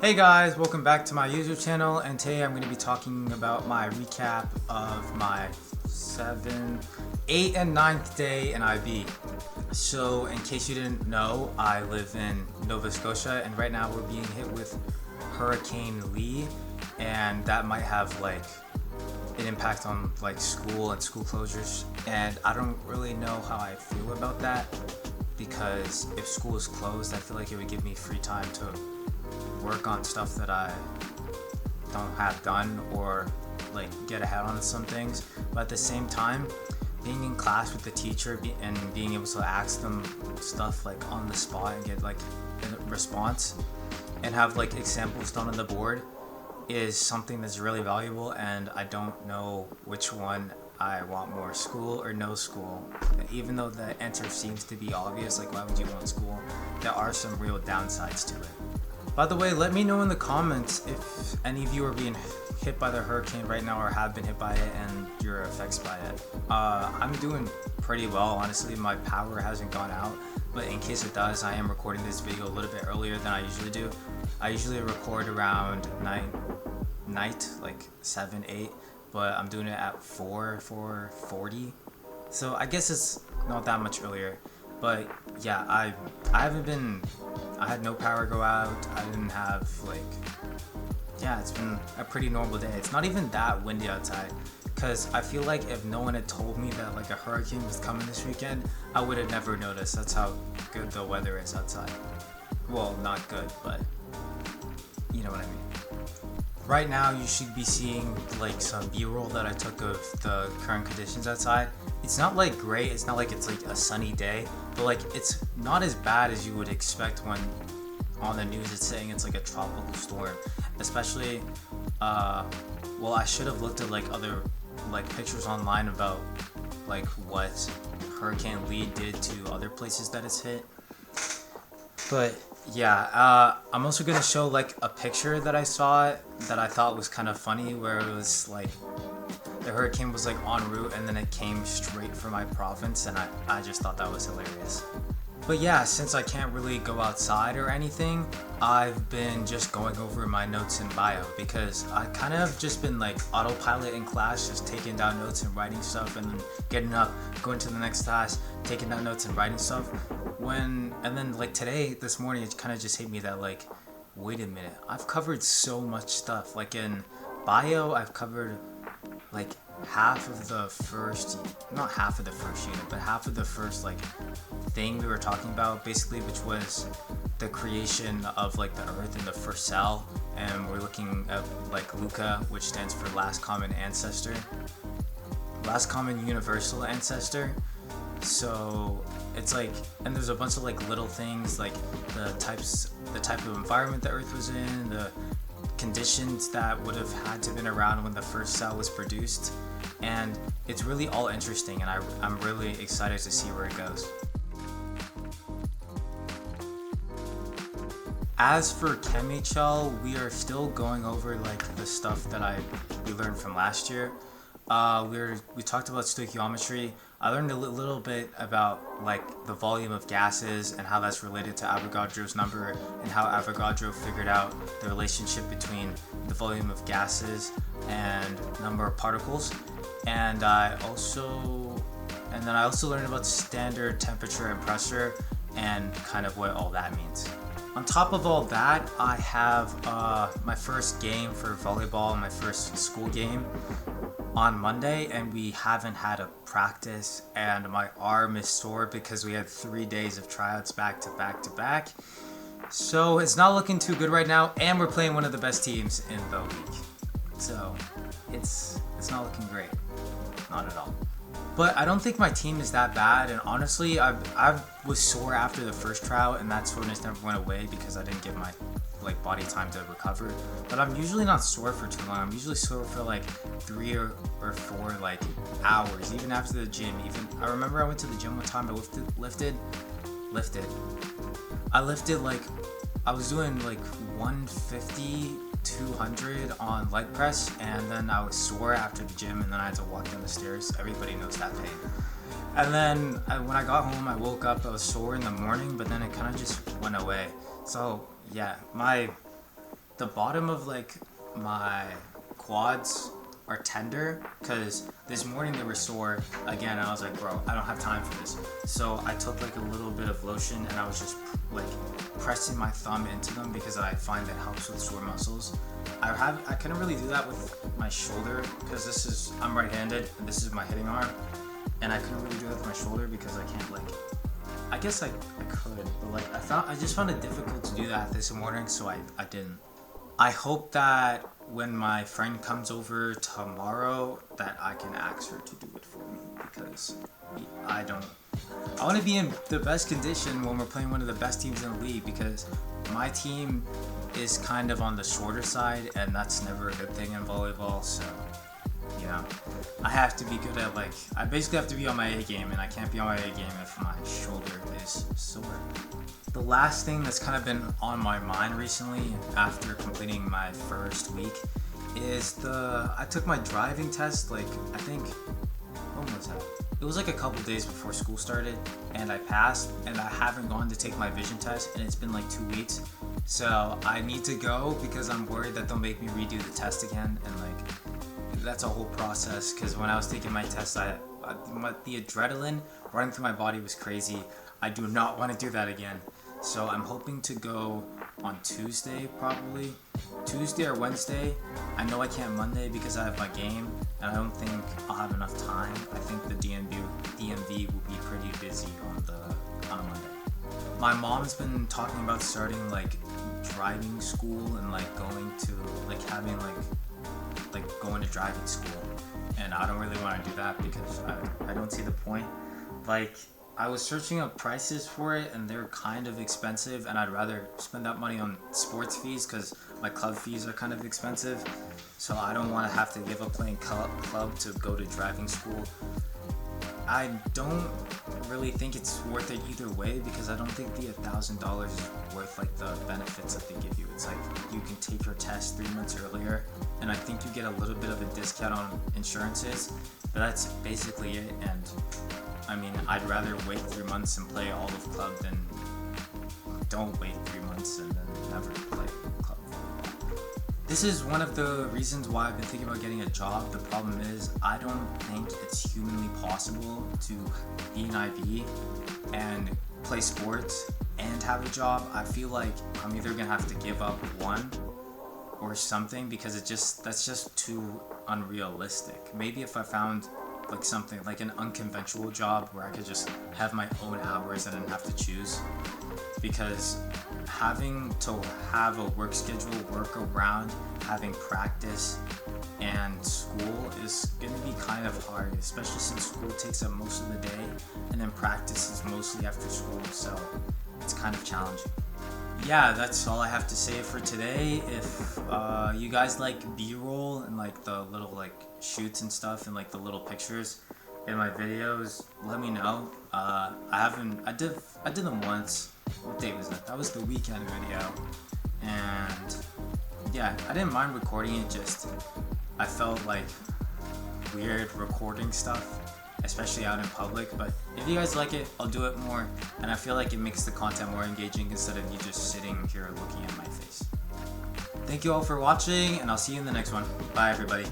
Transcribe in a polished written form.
Hey guys, welcome back to my YouTube channel, and today I'm going to be talking about my recap of my 7th, 8th, and 9th day in IB. So in case you didn't know, I live in Nova Scotia, and right now we're being hit with Hurricane Lee, and that might have like an impact on like school and school closures, and I don't really know how I feel about that, because if school is closed, I feel like it would give me free time to work on stuff that I don't have done, or like get ahead on some things. But at the same time, being in class with the teacher and being able to ask them stuff like on the spot and get like a response and have like examples done on the board is something that's really valuable, and I don't know which one I want more, school or no school. Even though the answer seems to be obvious, like why would you want school, there are some real downsides to it. By the way, let me know in the comments if any of you are being hit by the hurricane right now or have been hit by it and your effects by it. I'm doing pretty well, honestly. My power hasn't gone out, but in case it does, I am recording this video a little bit earlier than I usually do. I usually record around night, like 7, 8, but I'm doing it at 4:40. So I guess it's not that much earlier. But yeah, I had no power go out. I didn't have it's been a pretty normal day. It's not even that windy outside, because I feel like if no one had told me that like a hurricane was coming this weekend, I would have never noticed. That's how good the weather is outside. Well, not good, but you know what I mean. Right now, you should be seeing like some B-roll that I took of the current conditions outside. It's not like great, it's not like it's like a sunny day, but like it's not as bad as you would expect when on the news it's saying it's like a tropical storm. Especially, well, I should have looked at like other like pictures online about like what Hurricane Lee did to other places that it's hit. But yeah, I'm also gonna show like a picture that I saw that I thought was kind of funny, where it was like the hurricane was like en route and then it came straight for my province, and I just thought that was hilarious. But yeah, since I can't really go outside or anything, I've been just going over my notes in bio, because I kind of just been like autopilot in class, just taking down notes and writing stuff, and then getting up, going to the next class, taking down notes and writing stuff. And then like today, this morning, it kind of just hit me that like, wait a minute, I've covered so much stuff. Like in bio, I've covered like half of the first, not half of the first unit, but half of the first like thing we were talking about, basically, which was the creation of like the earth in the first cell. And we're looking at like LUCA, which stands for last common ancestor, last common universal ancestor. So it's like, and there's a bunch of like little things, like the type of environment the earth was in, the conditions that would have had to have been around when the first cell was produced, and it's really all interesting, and I'm really excited to see where it goes. As for ChemHL, we are still going over like the stuff that we learned from last year. We talked about stoichiometry. I learned a little bit about like the volume of gases and how that's related to Avogadro's number, and how Avogadro figured out the relationship between the volume of gases and number of particles. And I also learned about standard temperature and pressure and kind of what all that means. On top of all that, I have my first game for volleyball, my first school game, on Monday, and we haven't had a practice, and my arm is sore because we had 3 days of tryouts back to back to back. So it's not looking too good right now, and we're playing one of the best teams in the league. So it's not looking great, not at all. But I don't think my team is that bad, and honestly, I was sore after the first tryout, and that soreness never went away because I didn't give my like body time to recover. But I'm usually not sore for too long. I'm usually sore for like 3 or 4 like hours, even after the gym. Even I remember I went to the gym one time. I lifted. I lifted like, I was doing like 150, 200 on leg press, and then I was sore after the gym, and then I had to walk down the stairs. Everybody knows that pain. And then when I got home, I woke up, I was sore in the morning, but then it kind of just went away. So yeah, my the bottom of like my quads are tender because this morning they were sore again. I was like, bro, I don't have time for this. So I took like a little bit of lotion and I was just like pressing my thumb into them because I find that helps with sore muscles. I couldn't really do that with my shoulder because I'm right-handed and this is my hitting arm, and I couldn't really do that with my shoulder because I can't like. I guess I could, but like I just found it difficult to do that this morning, so I didn't. I hope that when my friend comes over tomorrow that I can ask her to do it for me because I want to be in the best condition when we're playing one of the best teams in the league, because my team is kind of on the shorter side and that's never a good thing in volleyball. So yeah, I have to be good at I basically have to be on my A game, and I can't be on my A game if my shoulder is sore. The last thing that's kind of been on my mind recently after completing my first week is I took my driving test I think, when was that? It was like a couple days before school started, and I passed, and I haven't gone to take my vision test, and it's been like 2 weeks. So I need to go because I'm worried that they'll make me redo the test again, and that's a whole process because when I was taking my test, the adrenaline running through my body was crazy. I do not want to do that again. So I'm hoping to go on Tuesday, probably. Tuesday or Wednesday. I know I can't Monday because I have my game, and I don't think I'll have enough time. I think the DMV will be pretty busy on Monday. My mom's been talking about starting driving school and going to having going to driving school, and I don't really want to do that because I don't see the point. I was searching up prices for it and they're kind of expensive, and I'd rather spend that money on sports fees because my club fees are kind of expensive. So I don't want to have to give up playing club to go to driving school. I don't really think it's worth it either way because I don't think the $1,000 is worth the benefits that they give you. It's you can take your test 3 months earlier, and I think you get a little bit of a discount on insurances, but that's basically it. And I mean, I'd rather wait 3 months and play all of club than don't wait 3 months and then never play club volleyball. This is one of the reasons why I've been thinking about getting a job. The problem is I don't think it's humanly possible to be an IB and play sports and have a job. I feel like I'm either gonna have to give up one or something because that's just too unrealistic. Maybe if I found something an unconventional job where I could just have my own hours and I didn't have to choose, because having to have a work schedule work around having practice and school is going to be kind of hard, especially since school takes up most of the day and then practice is mostly after school, so it's kind of challenging. Yeah, that's all I have to say for today. If you guys like B-roll and the little shoots and stuff and the little pictures in my videos, let me know. I did them once. What day was that? That was the weekend video. And yeah, I didn't mind recording it, just I felt weird recording stuff, especially out in public. But if you guys like it, I'll do it more, and I feel like it makes the content more engaging instead of you just sitting here looking at my face. Thank you all for watching, and I'll see you in the next one. Bye everybody.